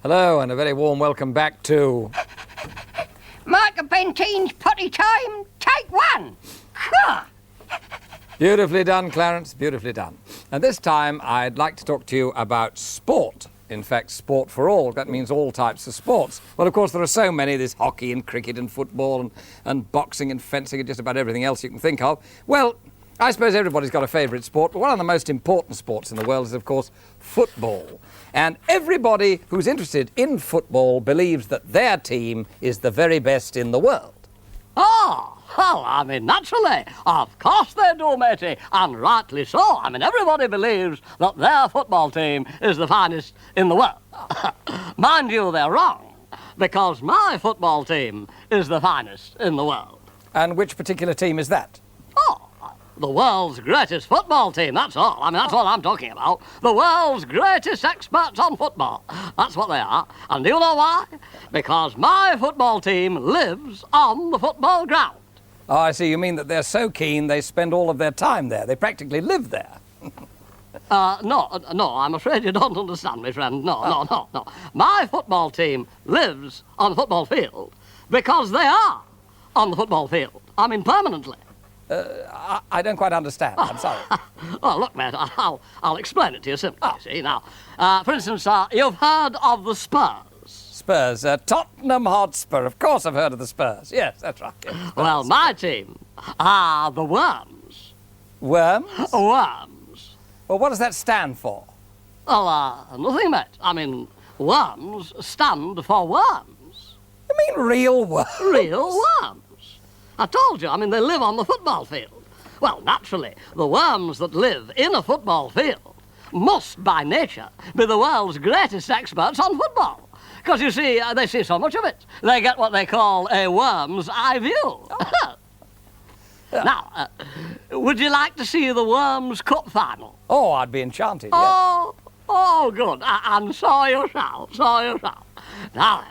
Hello, and a very warm welcome back to... Mark Bentine's Potty Time, take one. Beautifully done, Clarence, beautifully done. And this time I'd like to talk to you about sport. In fact, sport for all. That means all types of sports. Well, of course, there are so many. There's hockey and cricket and football and boxing and fencing and just about everything else you can think of. Well, I suppose everybody's got a favourite sport, but one of the most important sports in the world is, of course, football. And everybody who's interested in football believes that their team is the very best in the world. Oh, well, I mean, naturally. Of course they do, matey, and rightly so. I mean, everybody believes that their football team is the finest in the world. Mind you, they're wrong, because my football team is the finest in the world. And which particular team is that? Oh, the world's greatest football team, that's all. I mean, that's all I'm talking about. The world's greatest experts on football. That's what they are. And do you know why? Because my football team lives on the football ground. Oh, I see. You mean that they're so keen they spend all of their time there. They practically live there. No, I'm afraid you don't understand me, friend. No. My football team lives on the football field because they are on the football field. I mean, permanently. I don't quite understand. I'm sorry. Oh, look, mate, I'll explain it to you simply, you see. Now, for instance, you've heard of the Spurs. Spurs. Tottenham Hotspur. Of course I've heard of the Spurs. Yes, that's right. Yes, well, my team are the Worms. Worms? Worms. Well, what does that stand for? Well, nothing, mate. I mean, worms stand for worms. You mean real worms? Real worms. I told you, I mean, they live on the football field. Well, naturally, the worms that live in a football field must, by nature, be the world's greatest experts on football. Because, you see, they see so much of it. They get what they call a worm's eye view. Oh. Yeah. Now, would you like to see the Worms Cup final? Oh, I'd be enchanted, yes. Oh, good. And so you shall, Now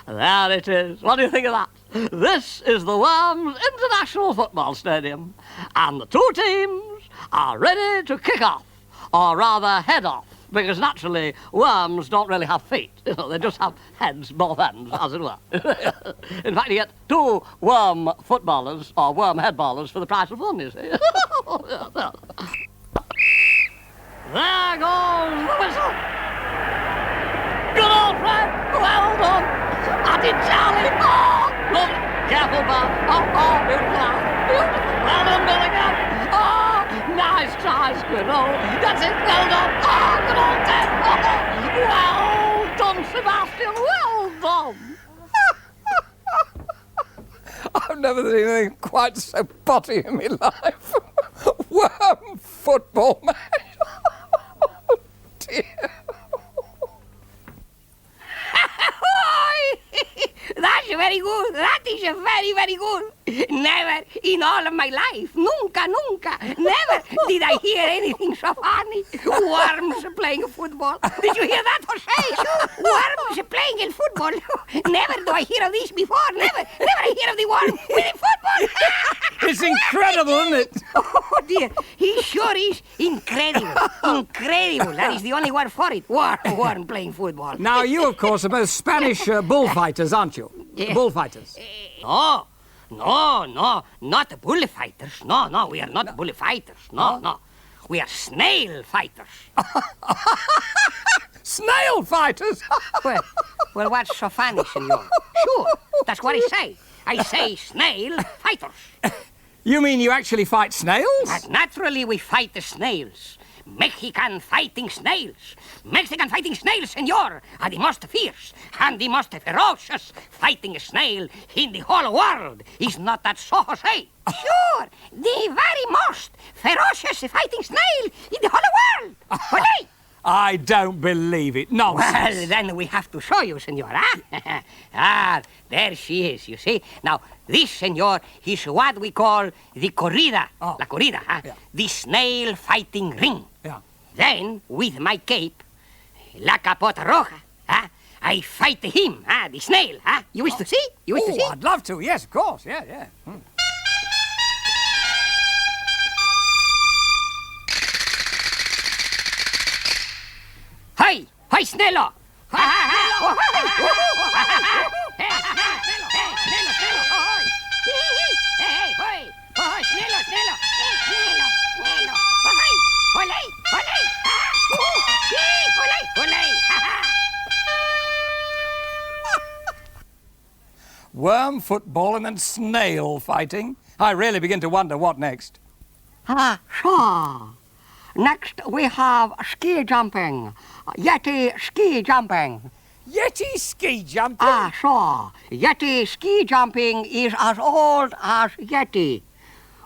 then, there it is. What do you think of that? This is the Worms International Football Stadium, and the two teams are ready to kick off, or rather head off, because naturally worms don't really have feet. You know, they just have heads, both ends, as it were. In fact, you get two worm footballers, or worm headballers, for the price of one, you see. There goes the whistle. Good old friend, well done. I did Charlie. Oh, look, careful, Bob. Oh, beautiful. Well done, Billingham. Oh, nice try, Squirrel. That's it, well done. Oh, good old Ted. Oh, well done, Sebastian. Well done. I've never seen anything quite so potty in my life. Worm football match. Oh, dear. That's very good. That is very, very good. Never in all of my life, nunca, never did I hear anything so funny. Worms playing football. Did you hear that, Jose? Worms playing in football. Never do I hear of this before. Never I hear of the worm playing football. It's incredible, isn't it? Oh, dear. He sure is incredible. Incredible. That is the only word for it. Worm playing football. Now, you, of course, are both Spanish bullfighters, aren't you? Bullfighters. No, not the bullfighters. No, we are not bullfighters. No. We are snail fighters. Snail fighters? well, what's so funny, senor? Sure, that's what I say. I say snail fighters. You mean you actually fight snails? But naturally, we fight the snails. Mexican fighting snails. Mexican fighting snails, senor, are the most fierce and the most ferocious fighting snail in the whole world. Is not that so, Jose? Sure, the very most ferocious fighting snail in the whole world. Jose! I don't believe it. Nonsense. Well, then we have to show you, senor. There she is, you see. Now, this, senor, is what we call the corrida. Oh. La corrida, Yeah. The snail fighting ring. Yeah. Then, with my cape, la capota roja, I fight him, the snail. You wish to see? You wish to see? I'd love to. Yes, of course. Yeah. Hi, Snello! Worm football and then snail fighting. I really begin to wonder what next. Sure. Next we have ski jumping. Yeti ski jumping. Yeti ski jumping? Sure. Yeti ski jumping is as old as Yeti.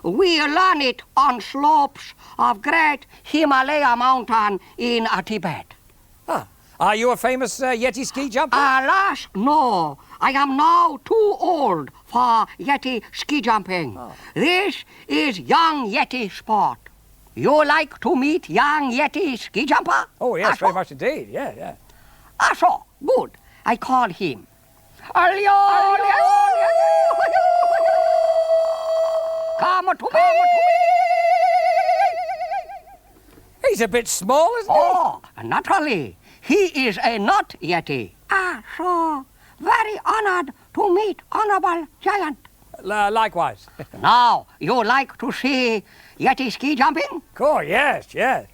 We learn it on slopes of great Himalaya mountain in Tibet. Are you a famous Yeti ski jumper? Alas, no. I am now too old for Yeti ski jumping. This is young Yeti sport. You like to meet young Yeti ski jumper? Oh, yes, very much indeed. Yeah. So, good. I call him. Come to me. He's a bit small, isn't he? Oh, naturally. He is a not Yeti. So very honored to meet honorable giant. Likewise. Now, you like to see Yeti ski jumping? Cool, yes. There,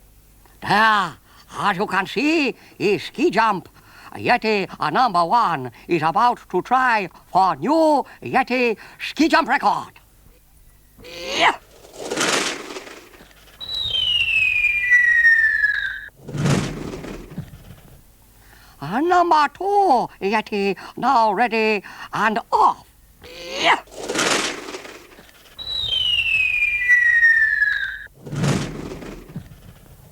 as you can see, is ski jump. Yeti number 1 is about to try for new Yeti ski jump record. Yeah. Number 2 Yeti now ready and off. Yeah.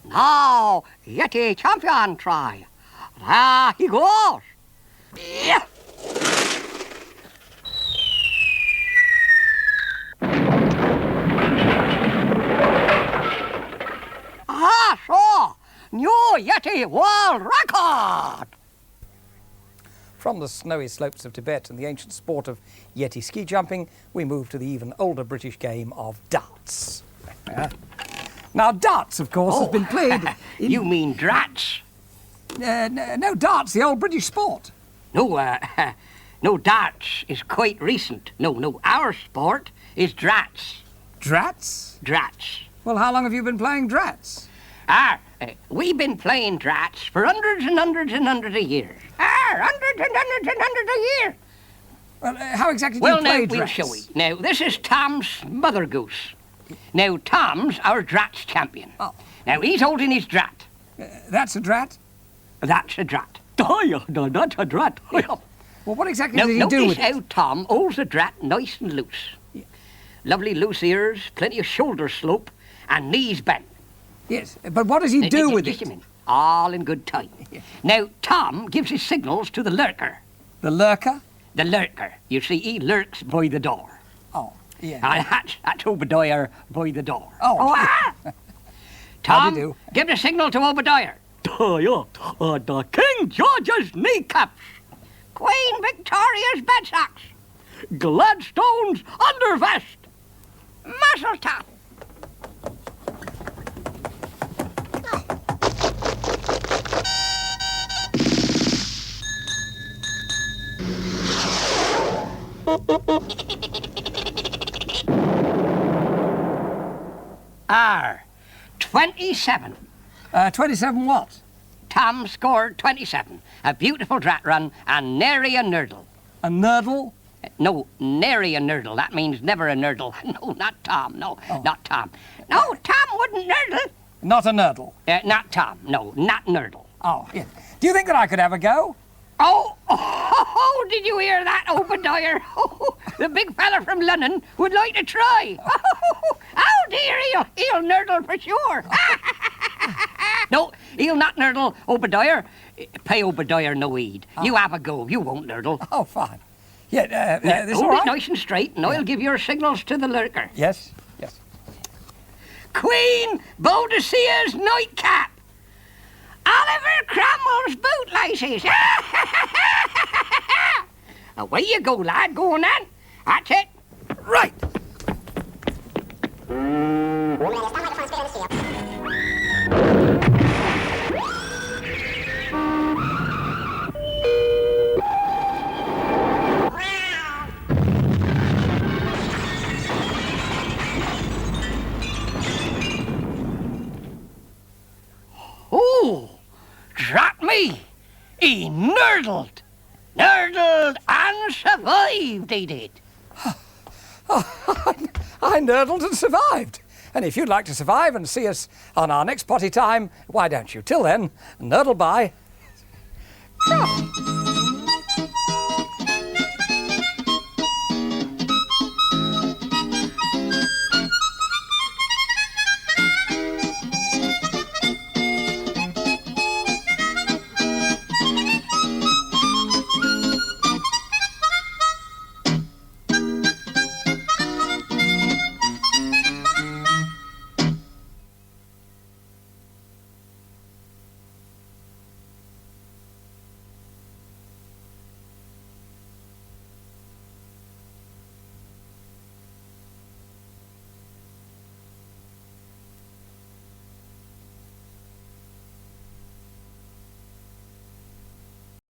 Now, Yeti champion try. There he goes. Yeah. So, new Yeti world record. From the snowy slopes of Tibet and the ancient sport of Yeti ski jumping, we move to the even older British game of darts. Now, darts, of course, has been played... You mean drats? No, darts, the old British sport. No, darts is quite recent. No, our sport is drats. Drats? Drats. Well, how long have you been playing drats? We've been playing drats for hundreds and hundreds and hundreds of years. Hundreds and hundreds and hundreds of years. Well, how exactly do you play drats? Well, now, we'll show you. Now, this is Tom's mother goose. Now, Tom's our drats champion. Oh. Now, he's holding his drat. That's a drat? That's a drat. That's a drat. Well, what exactly Now, does he do with notice how it? Tom holds the drat nice and loose. Yeah. Lovely loose ears, plenty of shoulder slope, and knees bent. Yes, but what does he do with Just it? a minute. All in good time. Yeah. Now, Tom gives his signals to the lurker. The lurker? The lurker. You see, he lurks by the door. Oh, yeah. That's Obadiah by the door. How do Tom, you do? give the signal to Obadiah. The King George's kneecaps. Queen Victoria's bedsocks. Gladstone's undervest. Muzzle top. R. 27. 27 what? Tom scored 27. A beautiful drat run and nary a nurdle. A nurdle? No, nary a nurdle. That means never a nurdle. No, not Tom. No, not Tom. No, Tom wouldn't nurdle. Not a nurdle. Not Tom. No, not nurdle. Oh, yeah. Do you think that I could have a go? Oh, did you hear that, Obadiah? The big fella from London would like to try. Oh, dear, he'll nurdle for sure. No, he'll not nurdle, Obadiah. Pay Obadiah no heed. You have a go. You won't nurdle. Oh, fine. Yeah, this all Hold right? it nice and straight, and I'll give your signals to the lurker. Yes. Queen Boadicea's nightcap. Oliver Cromwell's bootlaces. Away you go, lad. Go on, then. That's it. Right. Oh, drat me! He nurdled and survived, he did. I nurdled and survived. And if you'd like to survive and see us on our next potty time, why don't you? Till then, nurdle bye.